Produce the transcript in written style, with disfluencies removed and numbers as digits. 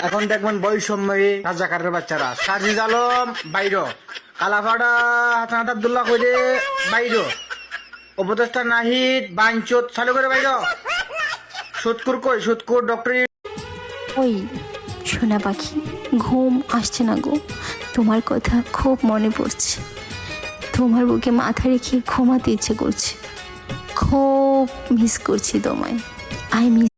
এখন দেখবেন বৈষম্যী রাজাকারের বাচ্চারা সাজিদ আলম বাইর, কালাফাড়া হাসান আব্দুল্লাহ কইরে বাইর, উপদেষ্টা নাহিদ বাঞ্চত চালু করে বাইর, সুৎকুর কই সুৎকুর ডক্টর। ওই সোনা পাখি, ঘুম আসছে না গো, তোমার কথা খুব মনে পড়ছে। তোমার বুকে মাথা রেখে ঘুমাতে ইচ্ছে করছে, খুব মিস করছি তোমায়। I miss